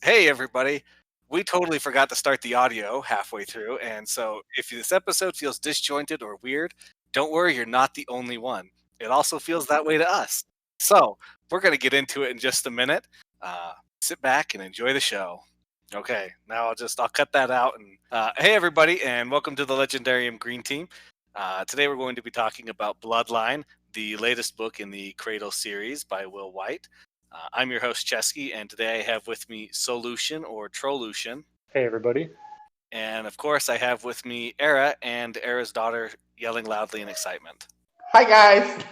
Hey, everybody. We totally forgot to start the audio halfway through. And so if this episode feels disjointed or weird, don't worry, you're not the only one. It also feels that way to us. So we're going to get into it in just a minute. Sit back and enjoy the show. Okay, now I'll cut that out. And hey, everybody, and welcome to the Legendarium Green Team. Today we're going to be talking about Bloodline, the latest book in the Cradle Series by Will White. I'm your host, Cesky, and today I have with me Soulution or Troulution. Hey, everybody. And of course, I have with me Era and Era's daughter yelling loudly in excitement. Hi, guys.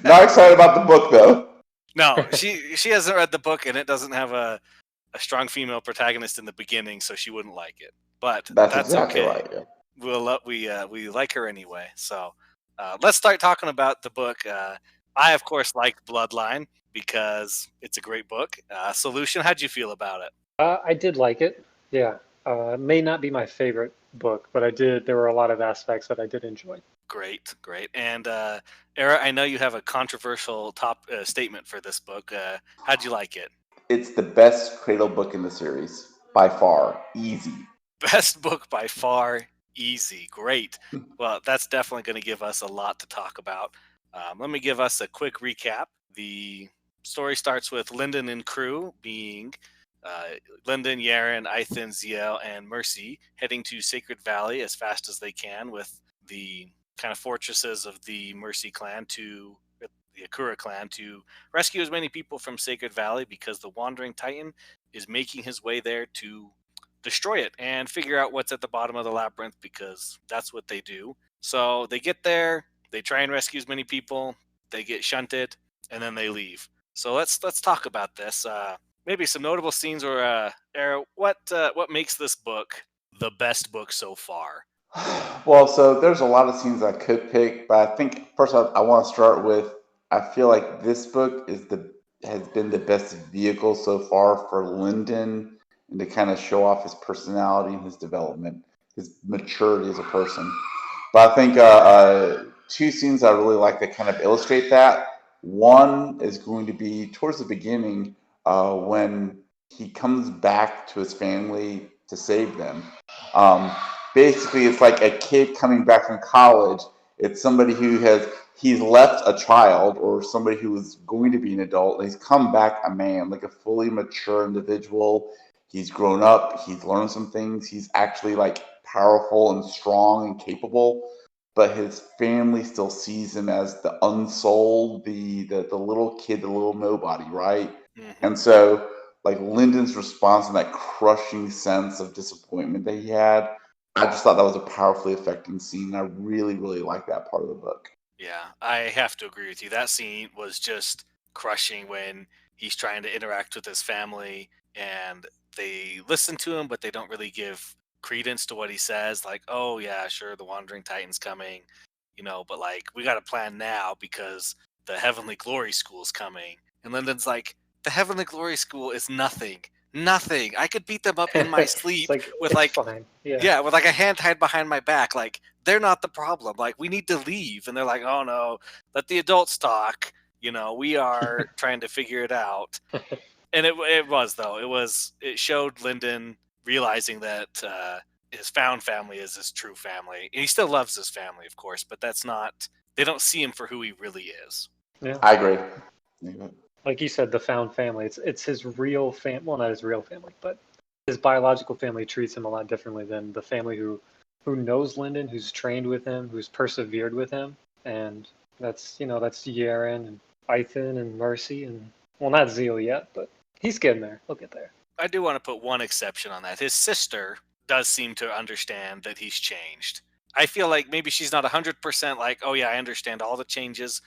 Not excited about the book, though. No, she hasn't read the book, and it doesn't have a strong female protagonist in the beginning, so she wouldn't like it. But that's exactly okay. Right, yeah. We like her anyway. So let's start talking about the book. I, of course, like Bloodline because it's a great book. Soulution, how'd you feel about it? I did like it. Yeah. It may not be my favorite book, but there were a lot of aspects that I did enjoy. Great. And Era, I know you have a controversial statement for this book. How'd you like it? It's the best Cradle book in the series, by far. Easy. Best book by far, easy. Great. Well, that's definitely going to give us a lot to talk about. Let me give us a quick recap. The story starts with Lyndon and crew being Lyndon, Yaren, Ithan, Ziel, and Mercy heading to Sacred Valley as fast as they can with the kind of fortresses of the Mercy clan the Akura clan to rescue as many people from Sacred Valley because the Wandering Titan is making his way there to destroy it and figure out what's at the bottom of the labyrinth because that's what they do. So they get there, they try and rescue as many people, they get shunted, and then they leave. So let's talk about this. Maybe some notable scenes or Era, what makes this book the best book so far? Well, so there's a lot of scenes I could pick, but I think first I want to start with I feel like this book has been the best vehicle so far for Lyndon and to kind of show off his personality and his development, his maturity as a person. But I think two scenes I really like that kind of illustrate that. One is going to be towards the beginning when he comes back to his family to save them. Basically, it's like a kid coming back from college. It's somebody he's left a child or somebody who is going to be an adult, and he's come back a man, like a fully mature individual. He's grown up. He's learned some things. He's actually like powerful and strong and capable, but his family still sees him as the unsold, the little kid, the little nobody, right? Mm-hmm. And so, like Lyndon's response and that crushing sense of disappointment that he had, I just thought that was a powerfully affecting scene. I really, really like that part of the book. Yeah, I have to agree with you. That scene was just crushing when he's trying to interact with his family and they listen to him, but they don't really give credence to what he says. Like, oh, yeah, sure, the Wandering Titan's coming, but like, we got a plan now because the Heavenly Glory School's coming. And Lyndon's like, the Heavenly Glory School is nothing. I could beat them up in my sleep with with like a hand tied behind my back. Like, they're not the problem. Like, we need to leave. And they're like, oh no, let the adults talk. We are trying to figure it out. And it showed Lyndon realizing that his found family is his true family. And he still loves his family, of course, but they don't see him for who he really is. Yeah, I agree. Like you said, the found family, it's his real family. Well, not his real family, but his biological family treats him a lot differently than the family who knows Lyndon, who's trained with him, who's persevered with him. And that's Yaren and Ithan and Mercy and, well, not Ziel yet, but he's getting there. We'll get there. I do want to put one exception on that. His sister does seem to understand that he's changed. I feel like maybe she's not 100% like, oh yeah, I understand all the changes,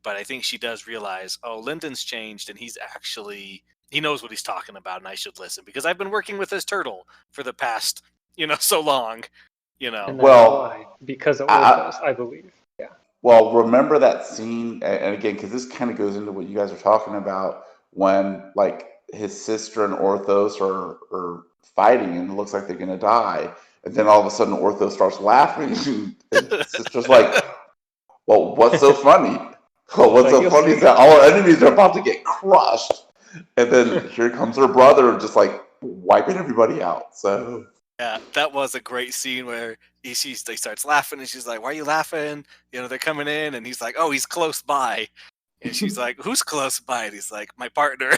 but I think she does realize, oh, Lyndon's changed and he knows what he's talking about and I should listen because I've been working with this turtle for the past, so long, And why? Because of Orthos, I believe. Yeah. Well, remember that scene, and again, because this kind of goes into what you guys are talking about, when like his sister and Orthos are fighting and it looks like they're going to die. And then all of a sudden Orthos starts laughing and his sister's like, well, what's so funny? Well, what's so funny is that all our enemies are about to get crushed. And then here comes her brother, just like wiping everybody out. So Yeah, that was a great scene where he starts laughing and she's like, "Why are you laughing? You know, they're coming in," and he's like, "Oh, he's close by," and she's like, "Who's close by?" And he's like, "My partner."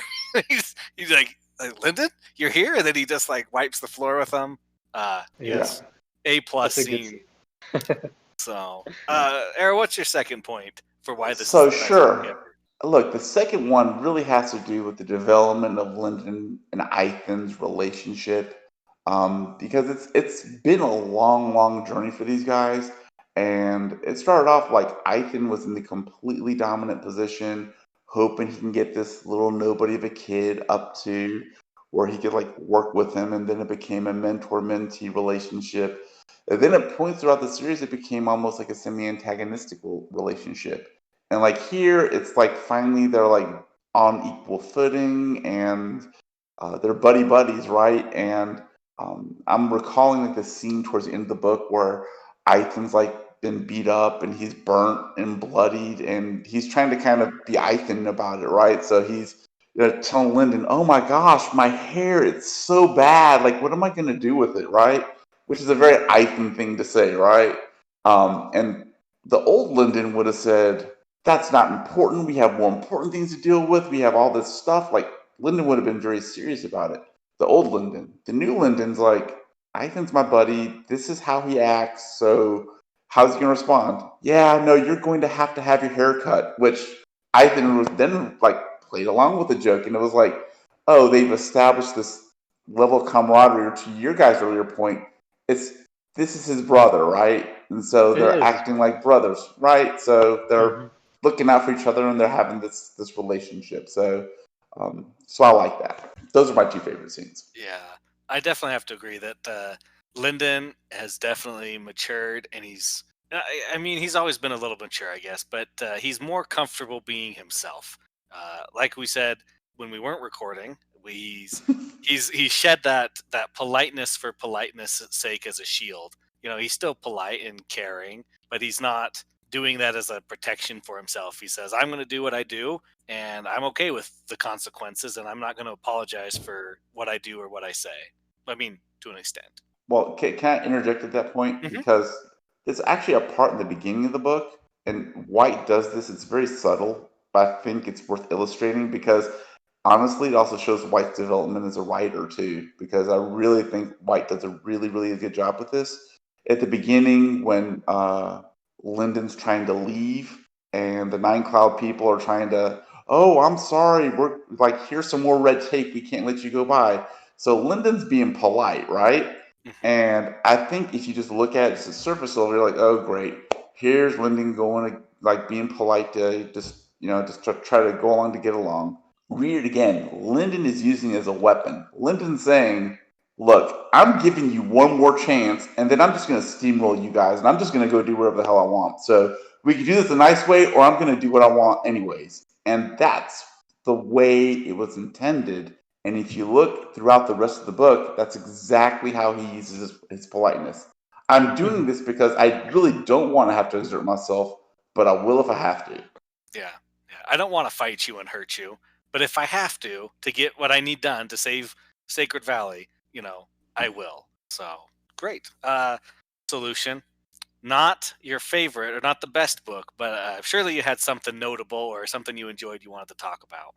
he's like, "Lyndon, you're here," and then he just like wipes the floor with him. Yes, A plus That's a good scene. scene. So, Era, what's your second point for why this is So the best book sure. ever? Look, the second one really has to do with the development of Lyndon and Ethan's relationship, because it's been a long, long journey for these guys, and it started off like Ethan was in the completely dominant position, hoping he can get this little nobody of a kid up to where he could like work with him, and then it became a mentor-mentee relationship. And then at points throughout the series, it became almost like a semi-antagonistic relationship. And like here, it's like finally they're like on equal footing and they're buddy buddies, right? And I'm recalling like the scene towards the end of the book where Ethan's like been beat up and he's burnt and bloodied and he's trying to kind of be Ethan about it, right? So he's telling Lyndon, "Oh my gosh, my hair, it's so bad. Like, what am I going to do with it, right?" Which is a very Ethan thing to say, right? And the old Lyndon would have said, "That's not important. We have more important things to deal with. We have all this stuff." Like, Lyndon would have been very serious about it. The old Lyndon. The new Lyndon's like, "Ethan's my buddy. This is how he acts. So how's he going to respond? Yeah, no, you're going to have your hair cut," which Ethan was then like played along with the joke. And it was like, oh, they've established this level of camaraderie. To your guys' earlier point, it's this is his brother, right? And so It they're is his acting brother. like brothers, right? So they're Hmm. looking out for each other and they're having this relationship. So I like that. Those are my two favorite scenes. Yeah, I definitely have to agree that Lyndon has definitely matured, and I mean, he's always been a little mature, I guess, but he's more comfortable being himself. Like we said when we weren't recording, he shed that politeness for politeness' sake as a shield. You know, he's still polite and caring, but he's not doing that as a protection for himself. He says, "I'm going to do what I do, and I'm okay with the consequences, and I'm not going to apologize for what I do or what I say." I mean, to an extent. Well, can I interject at that point? Hmm. Because there's actually a part in the beginning of the book, and White does this. It's very subtle, but I think it's worth illustrating because honestly, it also shows White's development as a writer too. Because I really think White does a really, really good job with this. At the beginning, when Lyndon's trying to leave, and the Nine Cloud people are trying to, "Oh, I'm sorry, we're like, here's some more red tape. We can't let you go by." So Lyndon's being polite, right? Hmm. And I think if you just look at it as a surface level, you're like, "Oh, great. Here's Lyndon going to like being polite to just try to go along to get along." Read it again. Lyndon is using it as a weapon. Lyndon's saying, "Look, I'm giving you one more chance, and then I'm just going to steamroll you guys, and I'm just going to go do whatever the hell I want. So we can do this a nice way, or I'm going to do what I want anyways." And that's the way it was intended. And if you look throughout the rest of the book, that's exactly how he uses his politeness. "I'm doing Hmm. this because I really don't want to have to exert myself, but I will if I have to." Yeah, yeah. I don't want to fight you and hurt you, but if I have to get what I need done to save Sacred Valley, I will. So great. Solution. Not your favorite or not the best book, but surely you had something notable or something you enjoyed you wanted to talk about.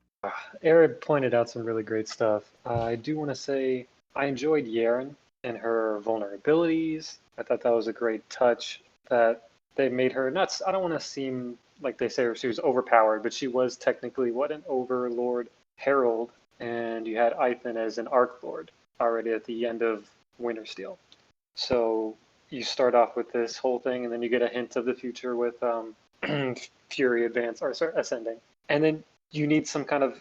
Eric pointed out some really great stuff. I do want to say I enjoyed Yaren and her vulnerabilities. I thought that was a great touch that they made her not. I don't want to seem like they say she was overpowered, but she was technically what an overlord herald, and you had Ethan as an arc lord already at the end of Wintersteel. So you start off with this whole thing, and then you get a hint of the future with Fury advance or sorry, ascending, and then you need some kind of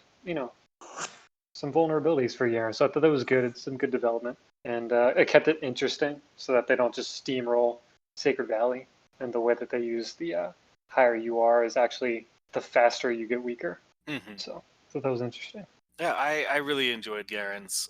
some vulnerabilities for Yaren. So I thought that was good. It's some good development, and it kept it interesting so that they don't just steamroll Sacred Valley. And the way that they use the higher you are is actually the faster you get weaker. Hmm. So that was interesting. Yeah, I really enjoyed Yaren's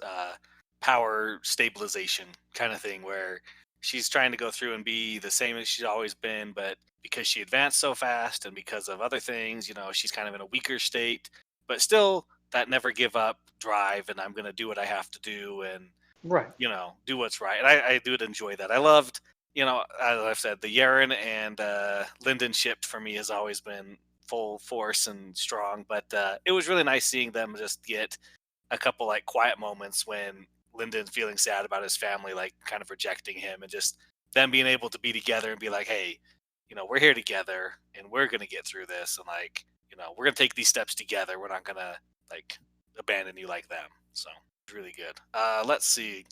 power stabilization kind of thing where she's trying to go through and be the same as she's always been, but because she advanced so fast and because of other things, she's kind of in a weaker state, but still that never give up drive, and I'm going to do what I have to do, and Right. do what's right. And I do enjoy that. I loved, as I've said, the Yaren and Lyndon ship for me has always been full force and strong. But it was really nice seeing them just get a couple like quiet moments when Lyndon's feeling sad about his family, like kind of rejecting him, and just them being able to be together and be like, hey, we're here together and we're going to get through this. And like, we're going to take these steps together. We're not going to like abandon you like them. So it's really good. Let's see.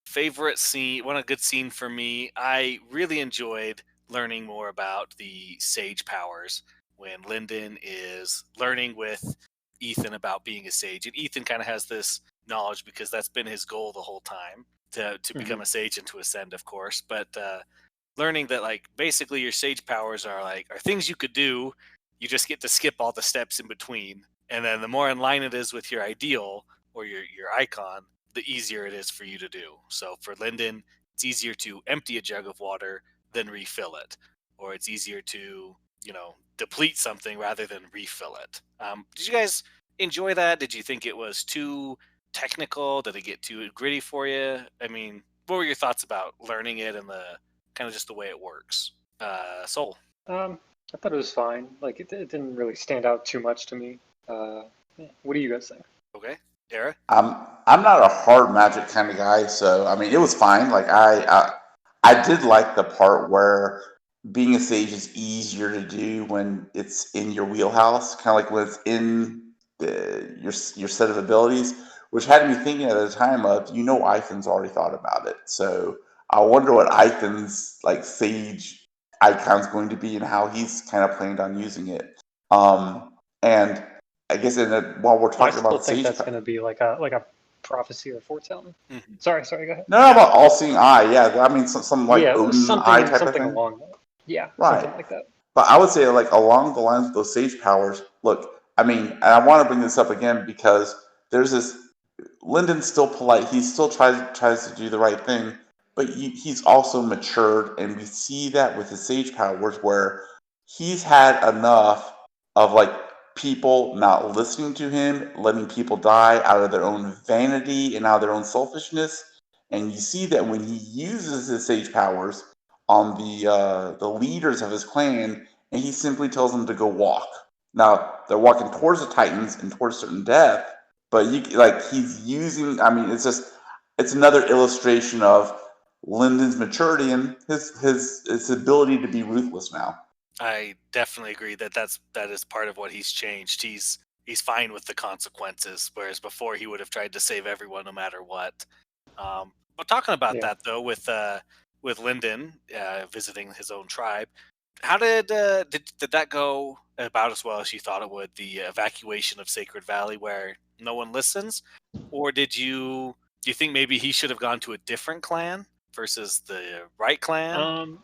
Favorite scene, a good scene for me. I really enjoyed learning more about the sage powers when Lyndon is learning with Ethan about being a sage. And Ethan kind of has this knowledge because that's been his goal the whole time to become a sage and to ascend, of course. But learning that like basically your sage powers are things you could do. You just get to skip all the steps in between. And then the more in line it is with your ideal or your icon, the easier it is for you to do. So for Lyndon, it's easier to empty a jug of water than refill it. Or it's easier to, deplete something rather than refill it. Did you guys enjoy that? Did you think it was too technical? Did it get too gritty for you? I mean, what were your thoughts about learning it and the kind of just the way it works? Soul. I thought it was fine. Like it didn't really stand out too much to me. What do you guys think? Okay, Era. I'm not a hard magic kind of guy, so I mean it was fine. Like I did like the part where being a sage is easier to do when it's in your wheelhouse, kind of like when it's in your set of abilities, which had me thinking at the time of Ethan's already thought about it. So I wonder what Ethan's like sage icon's going to be and how he's kind of planned on using it. And I guess while we're talking about I still think sage, that's going to be like a prophecy or foretelling. Mm-hmm. Sorry, go ahead. no, about all-seeing eye. Yeah, I mean some like Odin eye type of thing. Along that. Yeah, right. Something like that. But I would say like along the lines of those sage powers. Look, I mean, and I want to bring this up again because there's this. Lyndon's still polite. He still tries to do the right thing, but he's also matured, and we see that with his sage powers where he's had enough of like people not listening to him, letting people die out of their own vanity and out of their own selfishness. And you see that when he uses his sage powers on the leaders of his clan, and he simply tells them to go walk. Now they're walking towards the Titans and towards certain death, but he's using. I mean, it's another illustration of Lyndon's maturity and his ability to be ruthless now. I definitely agree that is part of what he's changed. He's fine with the consequences, whereas before he would have tried to save everyone no matter what. But talking about that though, with Lyndon visiting his own tribe, how did that go about as well as you thought it would? The evacuation of Sacred Valley, where no one listens, or do you think maybe he should have gone to a different clan versus the right clan?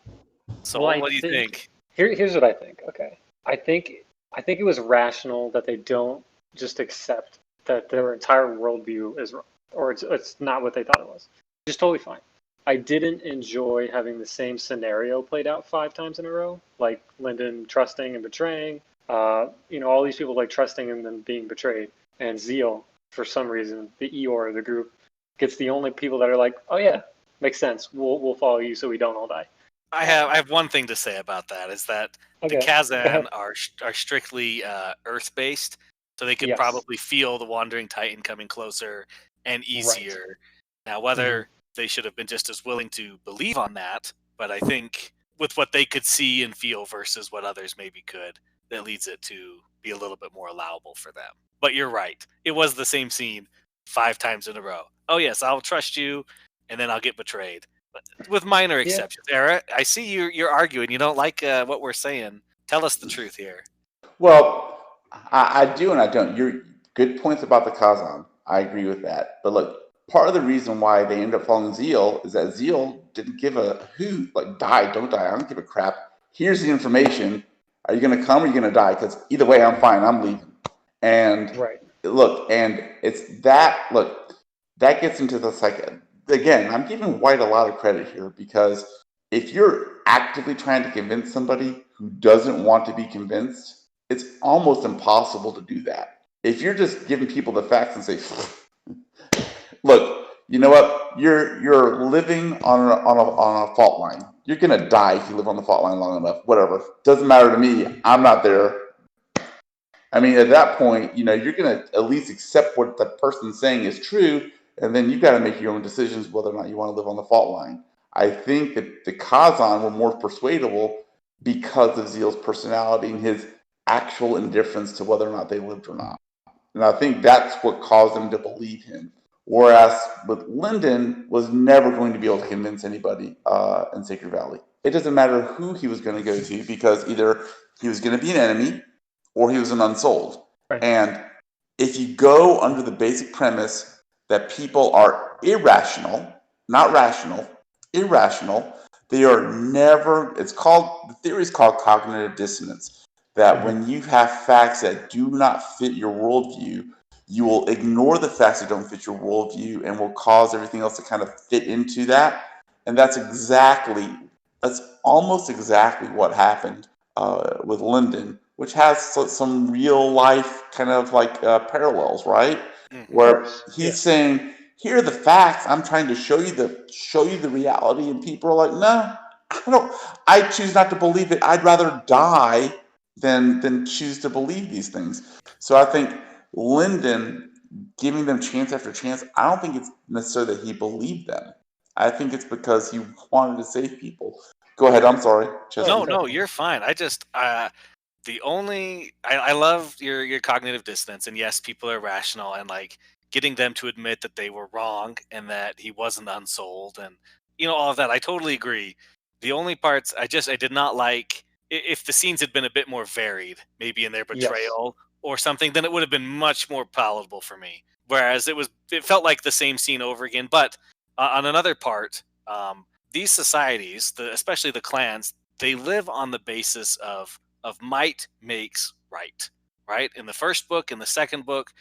So well, what do you think? Here's what I think. Okay, I think it was rational that they don't just accept that their entire worldview is wrong, or it's not what they thought it was. Just totally fine. I didn't enjoy having the same scenario played out 5 times in a row, like Lyndon trusting and betraying. All these people like trusting and then being betrayed. And Zeal, for some reason, the Eeyore of the group, gets the only people that are like, oh yeah, makes sense. We'll follow you so we don't all die. I have one thing to say about that is that the Kazan are strictly Earth based, so they could probably feel the Wandering Titan coming closer and easier. Right. Now, whether they should have been just as willing to believe on that, but I think with what they could see and feel versus what others maybe could, that leads it to be a little bit more allowable for them. But you're right. It was the same scene 5 times in a row. Oh, yes, I'll trust you, and then I'll get betrayed. But with minor exceptions. Era, I see you're arguing. You don't like what we're saying. Tell us the truth here. Well, I do and I don't. You're good points about the Kazan. I agree with that. But look, part of the reason why they end up following Zeal is that Zeal didn't give a hoot, like die, don't die. I don't give a crap. Here's the information. Are you going to come or are you going to die? Because either way, I'm fine. I'm leaving. And look, and it's that. Look, that gets into the psyche. Again, I'm giving White a lot of credit here because if you're actively trying to convince somebody who doesn't want to be convinced, it's almost impossible to do that. If you're just giving people the facts and say, look, you know what? You're living on a fault line. You're gonna die if you live on the fault line long enough. Whatever. Doesn't matter to me. I'm not there. I mean, at that point, you're gonna at least accept what the person's saying is true, and then you've got to make your own decisions whether or not you want to live on the fault line. I think that the Kazan were more persuadable because of Zeal's personality and his actual indifference to whether or not they lived or not. And I think that's what caused them to believe him. Whereas with Lyndon was never going to be able to convince anybody in Sacred Valley. It doesn't matter who he was going to go to, because either he was going to be an enemy or he was an unsold. Right. And if you go under the basic premise that people are irrational, not rational, irrational, they are never, the theory is called cognitive dissonance. That when you have facts that do not fit your worldview, you will ignore the facts that don't fit your worldview and will cause everything else to kind of fit into that. And that's almost exactly what happened with Lyndon, which has some real life kind of like parallels, right? Where he's saying, here are the facts. I'm trying to show you the reality, and people are like, no, I choose not to believe it. I'd rather die than choose to believe these things. So I think Lyndon giving them chance after chance, I don't think it's necessarily that he believed them. I think it's because he wanted to save people. Go ahead. I'm sorry. No, you're fine. I just I love your cognitive dissonance, and yes, people are rational, and like getting them to admit that they were wrong and that he wasn't unsold, and all of that. I totally agree. The only parts I did not like, if the scenes had been a bit more varied, maybe in their betrayal or something, then it would have been much more palatable for me. Whereas it felt like the same scene over again. But on another part, these societies, especially the clans, they live on the basis of might makes right. Right? In the first book, in the second book,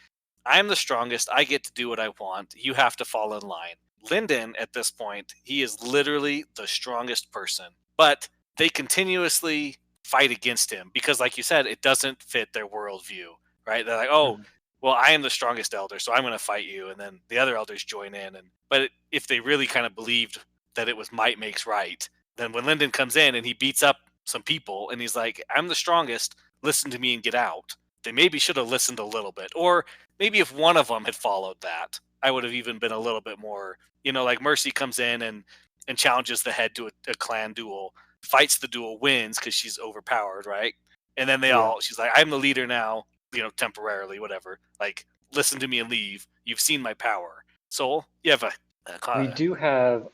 I'm the strongest. I get to do what I want. You have to fall in line. Lyndon, at this point, he is literally the strongest person. But they continuously fight against him because, like you said, it doesn't fit their worldview, right? They're like, oh, well, I am the strongest elder, so I'm going to fight you. And then the other elders join in. But if they really kind of believed that it was might makes right, then when Lyndon comes in and he beats up some people and he's like, I'm the strongest, listen to me and get out, they maybe should have listened a little bit. Or maybe if one of them had followed that, I would have even been a little bit more, like Mercy comes in and challenges the head to a clan duel, fights the duel, wins because she's overpowered, right? And then she's like, I'm the leader now, temporarily, whatever. Like, listen to me and leave. You've seen my power. So you have we do have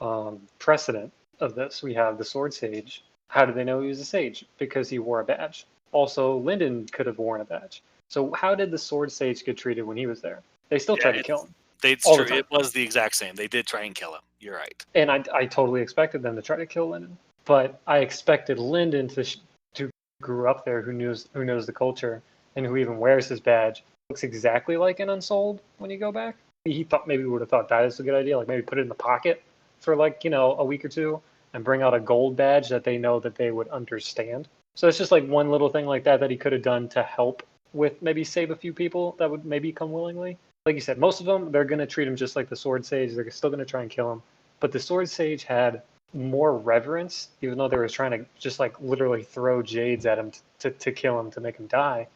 precedent of this. We have the Sword Sage. How did they know he was a sage? Because he wore a badge. Also, Lyndon could have worn a badge. So how did the Sword Sage get treated when he was there? They still tried to kill him. It was the exact same. They did try and kill him. You're right. And I totally expected them to try to kill Lyndon. But I expected Lyndon to grew up there, who knows the culture, and who even wears his badge. Looks exactly like an unsold when you go back. He thought maybe would have thought that is a good idea. Like maybe put it in the pocket for a week or two and bring out a gold badge that they know that they would understand. So it's just like one little thing like that he could have done to help with maybe save a few people that would maybe come willingly. Like you said, most of them, they're going to treat him just like the Sword Sage. They're still going to try and kill him. But the Sword Sage had more reverence, even though they were trying to just like literally throw jades at him to kill him, to make him die.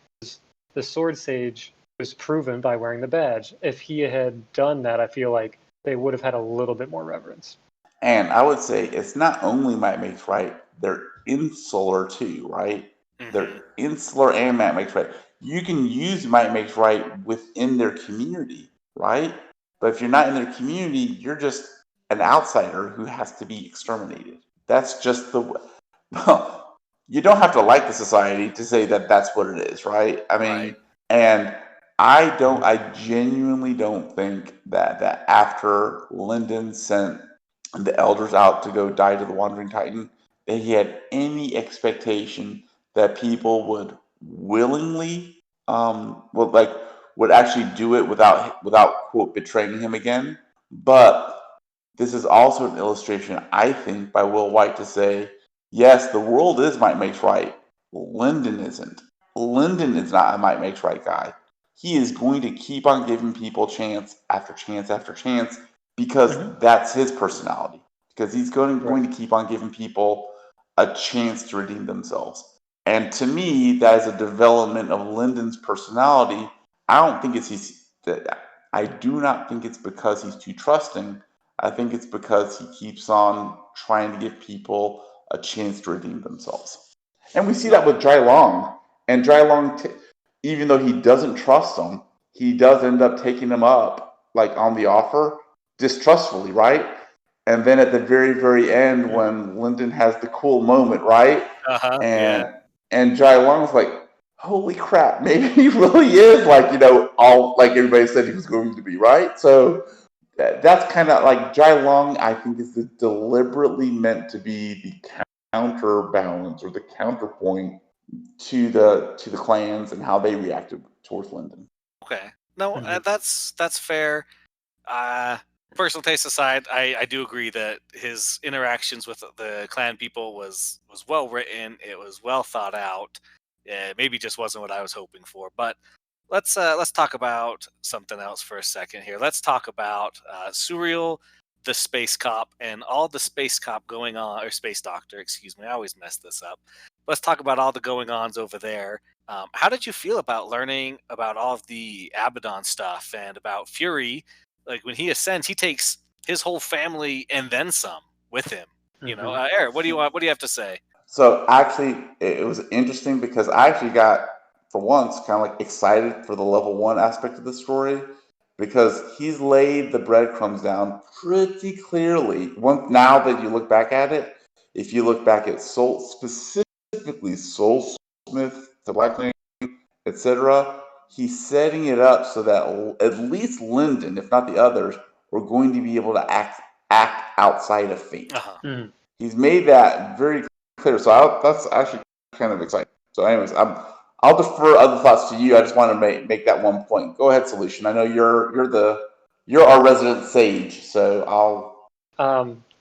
The Sword Sage was proven by wearing the badge. If he had done that, I feel like they would have had a little bit more reverence. And I would say it's not only might makes right, they're insular too, right? Mm-hmm. They're insular and might makes right. You can use might makes right within their community, right? But if you're not in their community, you're just an outsider who has to be exterminated. That's just well, you don't have to like the society to say that that's what it is, right? I mean, and I genuinely don't think that after Lyndon sent the elders out to go die to the Wandering Titan, that he had any expectation that people would willingly, would actually do it without quote betraying him again. But this is also an illustration, I think, by Will White to say, yes, the world is might makes right. Lyndon isn't. Lyndon is not a might makes right guy. he is going to keep on giving people chance after chance after chance because Mhm. that's his personality. Because he's going Right. to keep on giving people a chance to redeem themselves. And to me, that is a development of Lyndon's personality. I do not think it's because he's too trusting. I think it's because he keeps on trying to give people a chance to redeem themselves. And we see that with Dry Long. And Dry Long, even though he doesn't trust them, he does end up taking them up, like on the offer, distrustfully, right? And then at the very, very end, when Lyndon has the cool moment, right? Yeah. And Dry Long's like, holy crap, maybe he really is all like everybody said he was going to be, right? So that's kind of like Dry Long, I think, is deliberately meant to be the counterbalance or the counterpoint to the clans and how they reacted towards Lyndon. Okay. No, Mhm. that's fair. Personal taste aside, I do agree that his interactions with the clan people was well written. It was well thought out. Maybe just wasn't what I was hoping for. But let's talk about something else for a second here. Let's talk about Suriel, the space cop, and all the space cop going on, or space doctor. Excuse me, I always mess this up. Let's talk about all the going ons over there. How did you feel about learning about all of the Abaddon stuff and about Fury? Like when he ascends, he takes his whole family and then some with him. Mhm. Eric, what do you want? What do you have to say? So actually, it was interesting because I actually got, for once, kind of like excited for the level 1 aspect of the story because he's laid the breadcrumbs down pretty clearly. Now that you look back at it, if you look back at specifically Soulsmith, the Black etc., he's setting it up so that at least Lyndon, if not the others, are going to be able to act outside of fate. Uh-huh. Mhm. He's made that very clear. So that's actually kind of exciting. So, anyways, I'll defer other thoughts to you. I just want to make that one point. Go ahead, Solution. I know you're our resident sage, so I'll.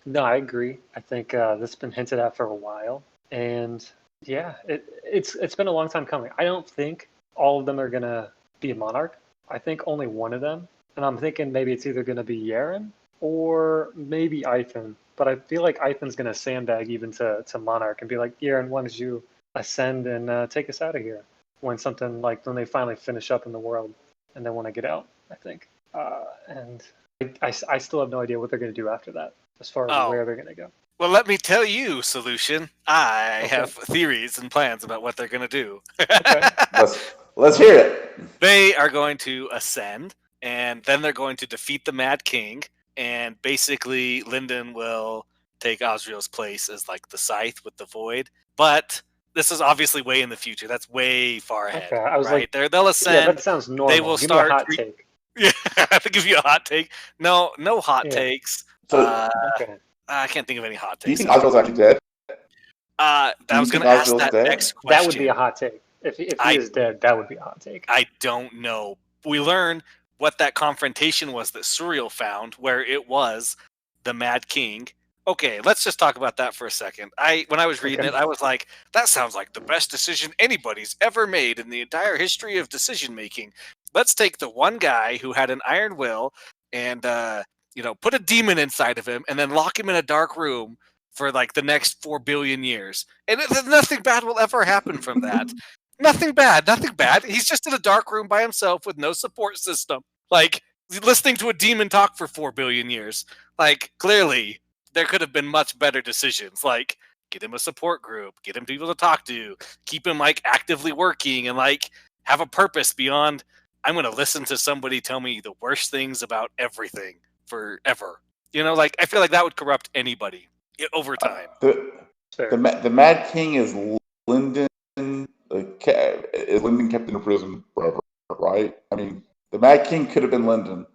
No, I agree. I think this has been hinted at for a while, and yeah, it's been a long time coming. I don't think all of them are gonna be a monarch. I think only one of them, and I'm thinking maybe it's either gonna be Yaren or maybe Ethan. But I feel like Ethan's gonna sandbag even to monarch and be like, Yaren, why don't you ascend and take us out of here when they finally finish up in the world and they want to get out. I think, and I still have no idea what they're going to do after that, as far as Oh, where they're going to go. well, let me tell you, Solution. I Okay. have theories and plans about what they're going to do. Okay. Let's hear it. They are going to ascend, and then they're going to defeat the Mad King, and basically Lyndon will take Osriel's place as like the Scythe with the Void. But this is obviously way in the future. That's way far ahead, Okay. I was right? like, They'll yeah, ascend. that sounds They normal. will Give me a start. hot take. Yeah, to give you a hot take. No hot Yeah. takes. So, Okay. I can't think of any hot do you takes. think Oswald's actually dead? I Do you was going think to ask Oswald's that dead? next That would be a question. hot take. If he I is dead, that would be a hot take. I don't know. We learn what that confrontation was that Suriel found, where it was the Mad King. Okay, let's just talk about that for a second. When I was reading Okay. it, I was like, that sounds like the best decision anybody's ever made in the entire history of decision making. Let's take the one guy who had an iron will and put a demon inside of him and then lock him in a dark room for like the next 4 billion years. And nothing bad will ever happen from that. Nothing bad, nothing bad. He's just in a dark room by himself with no support system. Like, listening to a demon talk for 4 billion years. Like, clearly, there could have been much better decisions. Like, get him a support group, get him people to talk to, keep him, like, actively working, and, like, have a purpose beyond, I'm going to listen to somebody tell me the worst things about everything forever. Like, I feel like that would corrupt anybody over time. The Mad King is Lyndon. Is Lyndon kept in prison forever? Right. I mean, the Mad King could have been Lyndon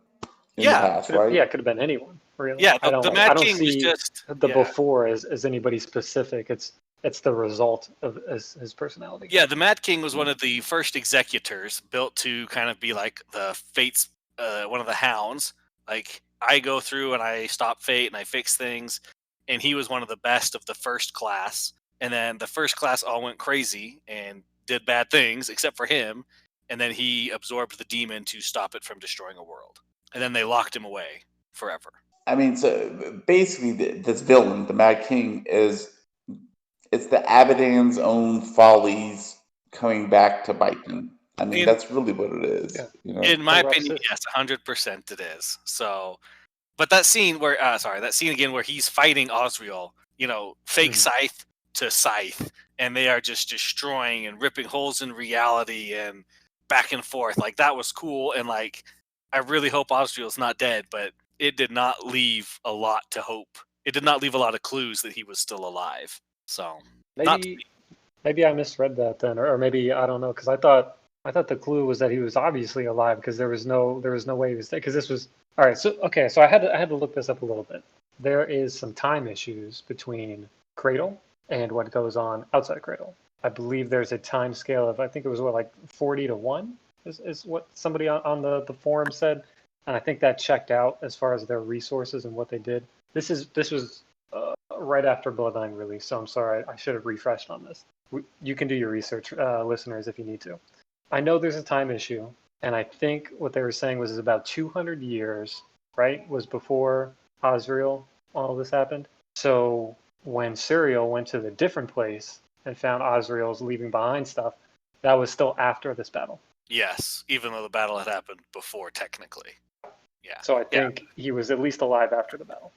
in the past, right? Yeah, it could have been anyone, really. Yeah, I the don't Mad King was see just the yeah. before as anybody specific. It's the result of his personality. Yeah, the Mad King was one of the first executors built to kind of be like the Fate's one of the hounds. Like, I go through and I stop Fate and I fix things, and he was one of the best of the first class. And then the first class all went crazy and did bad things, except for him. and then he absorbed the demon to stop it from destroying a world. And then they locked him away forever. I mean, so basically, this villain, the Mad King, it's the Abadan's own follies coming back to bite them. I mean, that's really what it is. Yeah. You know? In my opinion, yes, 100% it is. So, but that scene where, that scene again where he's fighting Osriel, fake scythe to scythe, and they are just destroying and ripping holes in reality and back and forth. Like, that was cool, and like, I really hope Osriel's not dead, but it did not leave a lot to hope. It did not leave a lot of clues that he was still alive. So Maybe I misread that then, or maybe I don't know, because I thought the clue was that he was obviously alive because there was no way he was dead, because this was all right. So I had to look this up a little bit. There is some time issues between Cradle and what goes on outside Cradle. I believe there's a time scale of, I think it was like 40 to 1 is what somebody on the forum said, and I think that checked out as far as their resources and what they did. This was right after Bloodline release, so I'm sorry, I should have refreshed on this. You can do your research, listeners, if you need to. I know there's a time issue, and I think what they were saying was about 200 years, right, was before Osriel, all this happened. So when Suriel went to the different place and found Osriel's leaving behind stuff, that was still after this battle. Yes, even though the battle had happened before, technically. Yeah. So I think he was at least alive after the battle.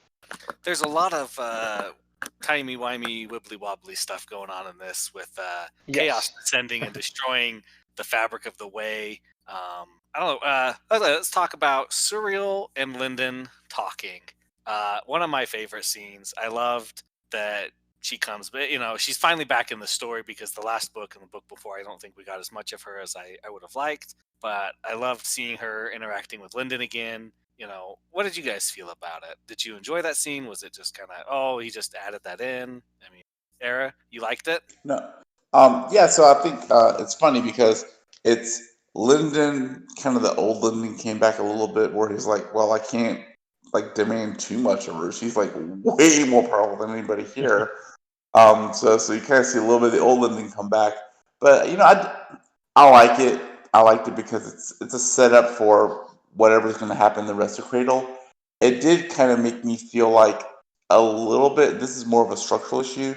There's a lot of timey-wimey, wibbly-wobbly stuff going on in this with chaos descending and destroying the fabric of the way. I don't know. Let's talk about Suriel and Linden talking. One of my favorite scenes. I loved that she comes, but she's finally back in the story, because the last book and the book before, I don't think we got as much of her as I would have liked. But I loved seeing her interacting with Linden again. What did you guys feel about it? Did you enjoy that scene? Was it just kind of, he just added that in? I mean, Era, you liked it? No. Yeah, so I think it's funny because it's Linden, kind of the old Linden came back a little bit, where he's like, well, I can't demand too much of her. She's like way more powerful than anybody here. So you kind of see a little bit of the old Linden come back. But I like it. I liked it because it's a setup for whatever's going to happen in the rest of Cradle. It did kind of make me feel like a little bit, this is more of a structural issue,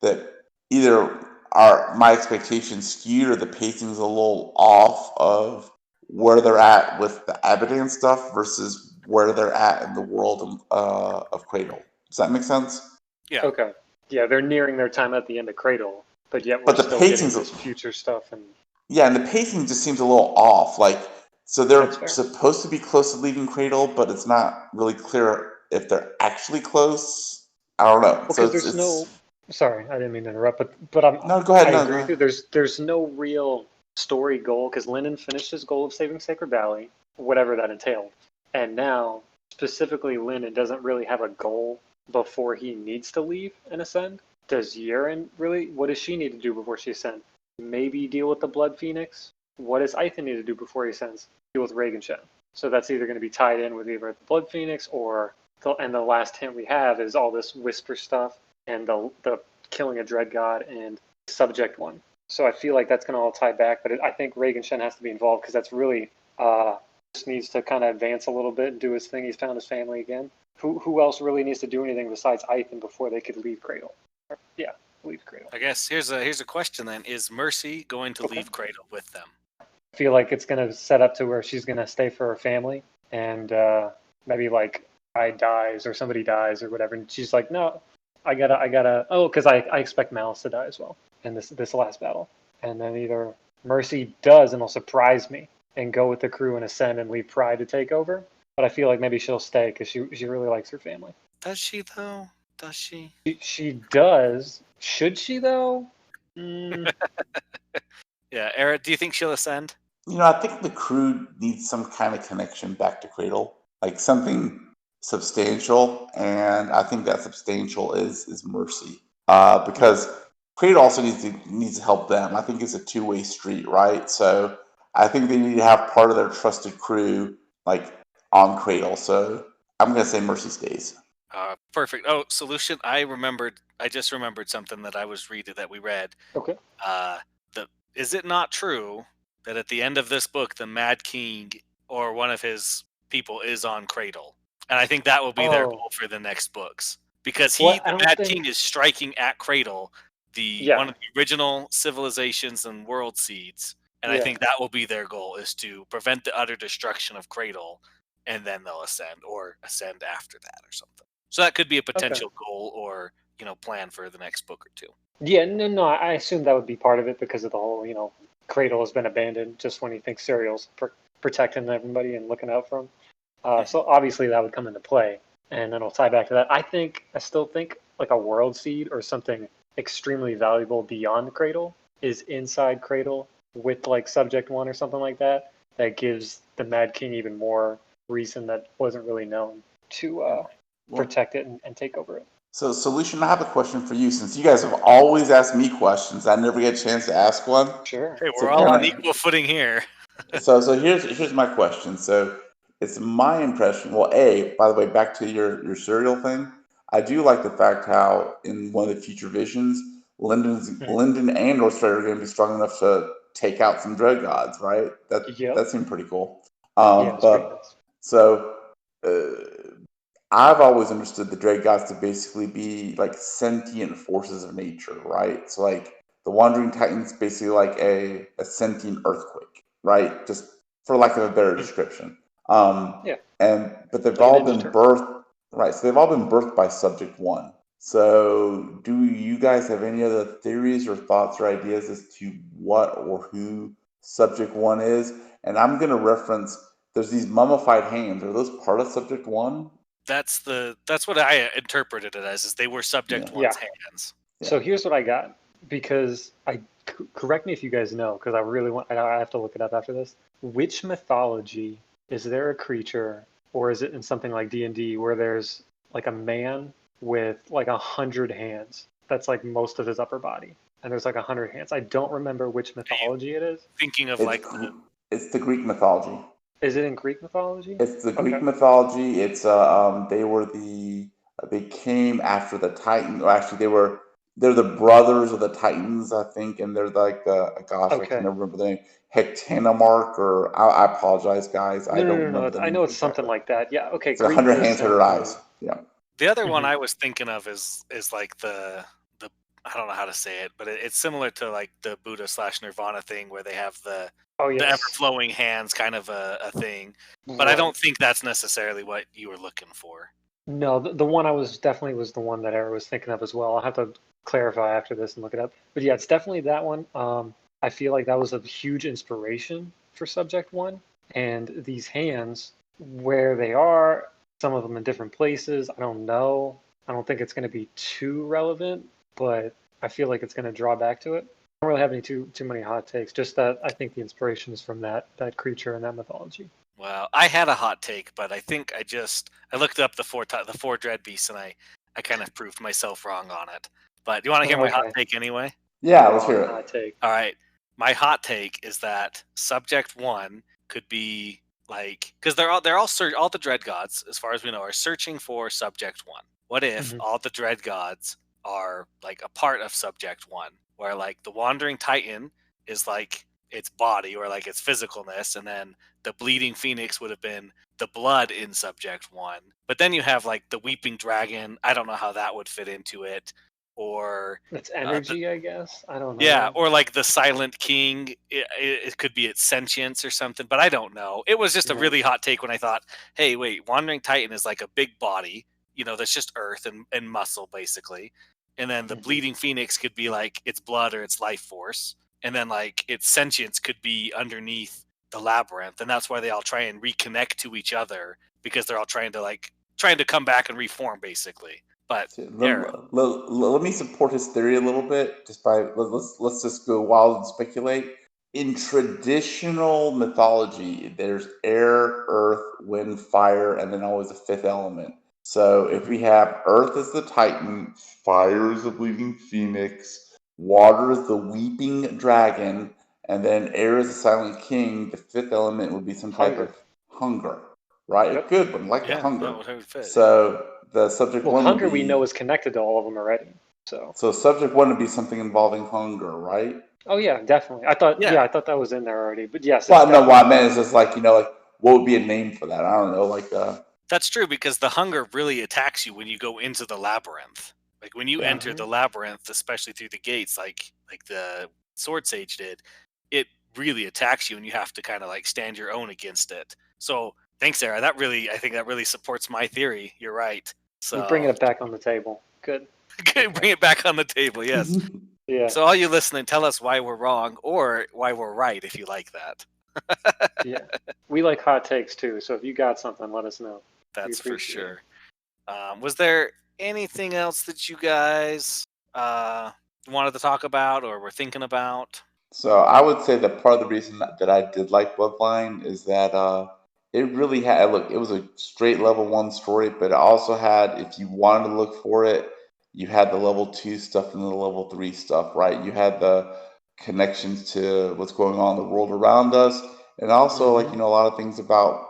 that either my expectations skewed or the pacing's a little off of where they're at with the Abadan stuff versus where they're at in the world of Cradle. Does that make sense? Yeah. Okay. Yeah, they're nearing their time at the end of Cradle, but yet But we're the still getting pacing's this future stuff. And yeah, and the pacing just seems a little off. So they're That's fair. supposed to be close to leaving Cradle, but it's not really clear if they're actually close. I don't know. Because there's no. Sorry, I didn't mean to interrupt, but No, go ahead. I No, agree with you. There's no real story goal, because Linden finished his goal of saving Sacred Valley, whatever that entailed, and now specifically Linden doesn't really have a goal before he needs to leave and ascend. Does Yeren really? What does she need to do before she ascends? Maybe deal with the Blood Phoenix. What does Ethan need to do before he ascends? Deal with Reagan Shen. So that's either going to be tied in with either the Blood Phoenix or and the last hint we have is all this Whisper stuff and the killing a Dread God and Subject One. So I feel like that's going to all tie back, but I think Reagan Shen has to be involved, because that's really just needs to kind of advance a little bit and do his thing. He's found his family again. Who else really needs to do anything besides Ethan before they could leave Cradle? Leave Cradle. I guess here's a question then: is Mercy going to leave Cradle with them? I feel like it's going to set up to where she's going to stay for her family, and maybe I dies or somebody dies or whatever, and she's like, no, I gotta. Oh, because I expect Malice to die as well in this last battle, and then either Mercy does and will surprise me and go with the crew and ascend and leave Pride to take over, but I feel like maybe she'll stay because she really likes her family. Does she though? Does she? She does. Should she though? Yeah, Eric, do you think she'll ascend? I think the crew needs some kind of connection back to Cradle, like something substantial, and I think that substantial is Mercy, because Cradle also needs to help them. I think it's a two-way street, right? So I think they need to have part of their trusted crew on Cradle. So I'm gonna say Mercy stays. Perfect. Oh, Soulution. I just remembered something that we read. Okay. Is it not true that at the end of this book, the Mad King or one of his people is on Cradle. And I think that will be their goal for the next books. Because the Mad King is striking at Cradle, one of the original civilizations and world seeds. And I think that will be their goal, is to prevent the utter destruction of Cradle, and then they'll ascend, or ascend after that or something. So that could be a potential goal or, plan for the next book or two. Yeah, no, I assume that would be part of it because of the whole, Cradle has been abandoned just when you think Serial's protecting everybody and looking out for him. So obviously that would come into play, and then it'll tie back to that. I still think like a world seed or something extremely valuable beyond Cradle is inside Cradle with like Subject 1 or something like that. That gives the Mad King even more reason that wasn't really known to protect it and take over it. So, Soulution, I have a question for you. Since you guys have always asked me questions, I never get a chance to ask one. Sure. Hey, we're all on equal footing here. so here's my question. So it's my impression. Well, by the way, back to your Serial thing. I do like the fact how in one of the future visions, Lyndon and Orstrad are going to be strong enough to take out some dread gods, right? That seemed pretty cool. I've always understood the dread gods to basically be like sentient forces of nature, right? So like the Wandering Titan's basically like a sentient earthquake, right? Just for lack of a better description. But they've all been birthed, right? So they've all been birthed by Subject 1. So do you guys have any other theories or thoughts or ideas as to what or who Subject 1 is? And I'm going to reference, there's these mummified hands. Are those part of Subject 1? That's what I interpreted it as, is they were Subject 1's hands. Yeah. So here's what I got, because correct me if you guys know, because I have to look it up after this. Which mythology is there a creature, or is it in something like D&D where there's like a man with like 100 hands? That's like most of his upper body, and there's like 100 hands. I don't remember which mythology it is. Thinking of it's the Greek mythology. Is it in Greek mythology? It's the Greek mythology. It's they came after the Titan. Or actually, they're the brothers of the Titans, I think, and they're like I can never remember the name. Hectanamarch, or I apologize, guys. I don't remember the name. I know it's something like that. Yeah. Okay. It's 100 hands to her eyes. Yeah. The other one I was thinking of is like the I don't know how to say it, but it's similar to like the Buddha/Nirvana thing where they have the ever-flowing hands kind of a thing. But I don't think that's necessarily what you were looking for. No, the one I was definitely was the one that I was thinking of as well. I'll have to clarify after this and look it up. But yeah, it's definitely that one. I feel like that was a huge inspiration for Subject 1. And these hands, where they are, some of them in different places, I don't know. I don't think it's going to be too relevant, but I feel like it's going to draw back to it. I don't really have any too many hot takes, just that I think the inspiration is from that creature and that mythology. Well, I had a hot take, but I think I looked up the four dread beasts, and I kind of proved myself wrong on it. But do you want to hear my hot take anyway? Yeah, let's hear it. Hot take. All right. My hot take is that Subject 1 could be like, because they're all the dread gods, as far as we know, are searching for Subject 1. What if all the dread gods are like a part of Subject 1, where like the Wandering Titan is like its body or like its physicalness, and then the Bleeding Phoenix would have been the blood in Subject 1. But then you have like the Weeping Dragon. I don't know how that would fit into it. Or it's energy, I guess. I don't know. Yeah, or like the Silent King. It could be its sentience or something, but I don't know. It was just a really hot take when I thought, hey, wait, Wandering Titan is like a big body, that's just earth and muscle, basically. And then the Bleeding Phoenix could be like its blood or its life force. And then like its sentience could be underneath the labyrinth. And that's why they all try and reconnect to each other, because they're all trying to come back and reform, basically. But let me support his theory a little bit. Let's just go wild and speculate. In traditional mythology, there's air, earth, wind, fire, and then always a fifth element. So if we have earth as the Titan, fire is the Bleeding Phoenix, water is the Weeping Dragon, and then air is the Silent King, the fifth element would be some type of hunger. Right? A good one, like the hunger. That would fit. So the Subject 1 hunger would be, we know is connected to all of them already. So Subject 1 would be something involving hunger, right? Oh yeah, definitely. I thought Yeah. I thought that was in there already. But yes, Well, it's no, what I definitely meant is just like, like what would be a name for that? I don't know, like That's true because the hunger really attacks you when you go into the labyrinth. Like when you yeah. enter the labyrinth, especially through the gates, like the Sword Sage did, it really attacks you, and you have to kind of like stand your own against it. So thanks, Sarah. I think that really supports my theory. You're right. you're bringing So it back on the table. Good. bring it back on the table. Yes. Yeah. So all you listening, tell us why we're wrong or why we're right if you like that. Yeah. We like hot takes too. So if you got something, let us know. We That's for appreciate it. sure. Was there anything else that you guys wanted to talk about or were thinking about? So I would say that part of the reason that I did like Bloodline is that it really had look. It was a straight level 1 story, but it also had, if you wanted to look for it, you had the level 2 stuff and the level 3 stuff, right? You had the connections to what's going on in the world around us, and also like Mhm. a lot of things about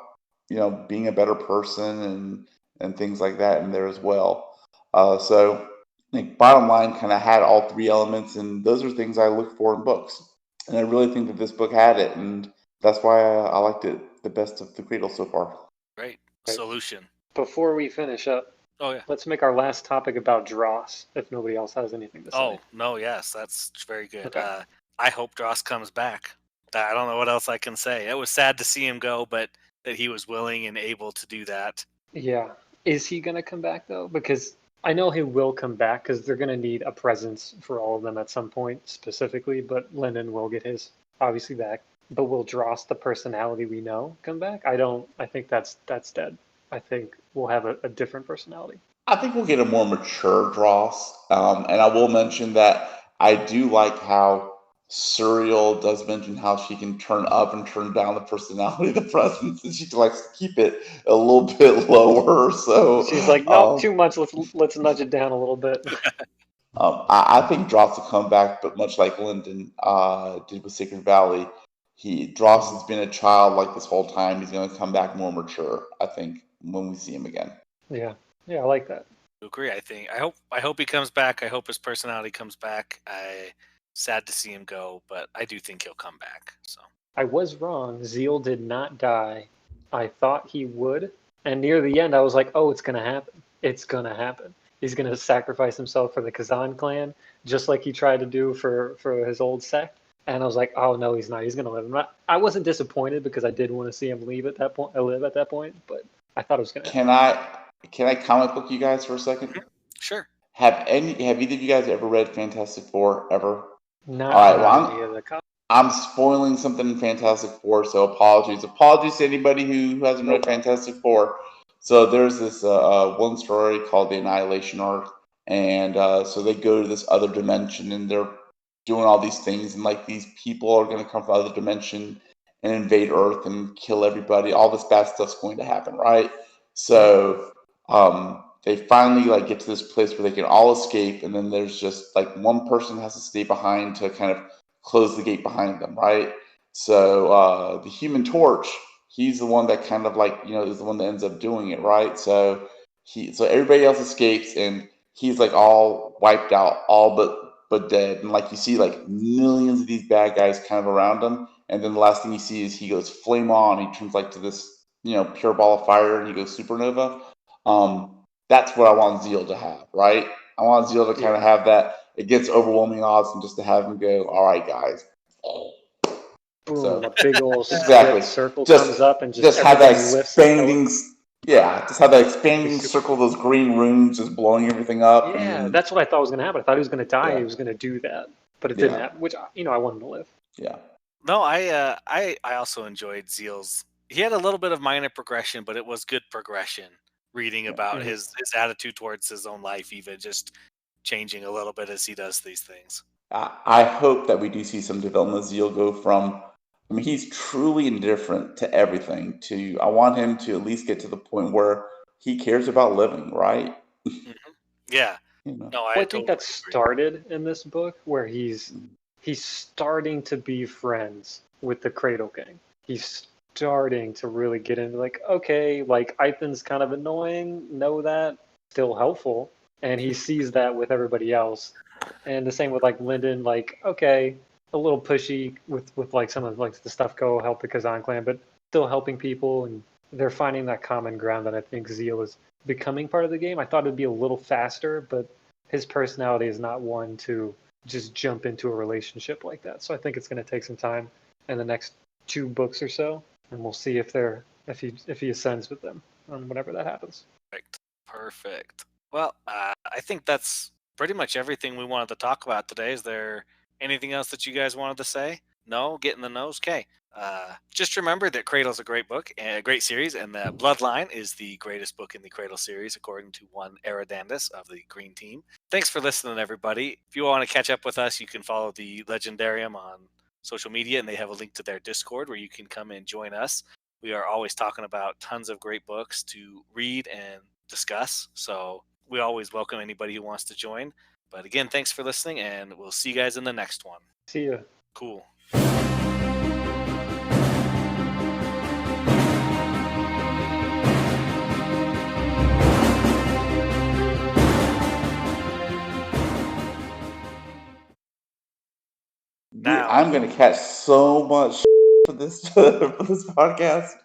being a better person and things like that in there as well. So I think bottom line kind of had all 3 elements, and those are things I look for in books. And I really think that this book had it, and that's why I liked it the best of the Cradle so far. Great. Right. Solution. Before we finish up, Oh yeah. let's make our last topic about Dross, if nobody else has anything to say. Oh no, yes, that's very good. Okay. I hope Dross comes back. I don't know what else I can say. It was sad to see him go, but that he was willing and able to do that. Yeah. Is he going to come back though? Because I know he will come back because they're going to need a presence for all of them at some point specifically, but Lyndon will get his obviously back. But will Dross, the personality we know, come back? I think that's dead. I think we'll have a different personality. I think we'll get a more mature Dross, and I will mention that I do like how Suriel does mention how she can turn up and turn down the personality of the presence, and she likes to keep it a little bit lower. So She's like, nope, too much. Let's nudge it down a little bit. I think Dross will come back, but much like Lyndon did with Sacred Valley, Dross has been a child like this whole time. He's going to come back more mature, I think, when we see him again. Yeah, I like that. Agree. I hope he comes back. I hope his personality comes back. Sad to see him go, but I do think he'll come back. So I was wrong. Zeal did not die. I thought he would, and near the end, I was like, oh, it's gonna happen. It's gonna happen. He's gonna sacrifice himself for the Kazan clan, just like he tried to do for his old sect. And I was like, oh no, he's not. He's gonna live. I wasn't disappointed because I did want to see him leave at that point. Live at that point, but I thought it was gonna happen. Can I comic book you guys for a second? sure. Have either of you guys ever read Fantastic Four ever? Not All right, any of the I'm spoiling something in Fantastic Four, so apologies. Apologies to anybody who hasn't read Fantastic Four. So there's this one story called the Annihilation Arc, and so they go to this other dimension, and they're doing all these things, and like these people are going to come from other dimension and invade Earth and kill everybody. All this bad stuff's going to happen, right? So they finally like get to this place where they can all escape, and then there's just like one person has to stay behind to kind of close the gate behind them, right? So the Human Torch, he's the one that kind of like is the one that ends up doing it, right? So everybody else escapes, and he's like all wiped out, all but dead, and like you see like millions of these bad guys kind of around him, and then the last thing you see is he goes flame on, he turns like to this pure ball of fire, and he goes supernova. That's what I want Zeal to have, right? I want Zeal to kind of have that against overwhelming odds, and just to have him go, all right, guys. Boom, So a big old exactly, circle just comes up and just have that everything lifts. expanding, just have that expanding circle, those green runes just blowing everything up. Yeah, and then, that's what I thought was going to happen. I thought he was going to die. Yeah. He was going to do that, but it didn't happen. Which I want him to live. Yeah. No, I also enjoyed Zeal's. He had a little bit of minor progression, but it was good progression. Reading about his attitude towards his own life, even just changing a little bit as he does these things. I hope that we do see some development of Zeal go from. I mean, he's truly indifferent to everything. I want him to at least get to the point where he cares about living, right? Yeah. No, I think totally that agree. started in this book where he's starting to be friends with the Cradle Gang. He's starting to really get into like, okay, like Ithan's kind of annoying, know that, still helpful, and he sees that with everybody else. And the same with like Lyndon, like, okay, a little pushy with like some of like the stuff go help the Kazan clan, but still helping people, and they're finding that common ground that I think Zeal is becoming part of the game. I thought it'd be a little faster, but his personality is not one to just jump into a relationship like that. So I think it's going to take some time in the next 2 books or so, and we'll see if he ascends with them on whenever that happens. Perfect. Well, I think that's pretty much everything we wanted to talk about today. Is there anything else that you guys wanted to say? No? Get in the nose? Okay. Just remember that Cradle's a great book, and a great series, and that Bloodline is the greatest book in the Cradle series, according to one Eradandis of the Green Team. Thanks for listening, everybody. If you want to catch up with us, you can follow the Legendarium on social media, and they have a link to their Discord where you can come and join us. We are always talking about tons of great books to read and discuss. So we always welcome anybody who wants to join. But again, thanks for listening, and we'll see you guys in the next one. See ya. Cool. Dude, I'm gonna catch so much for this for this podcast.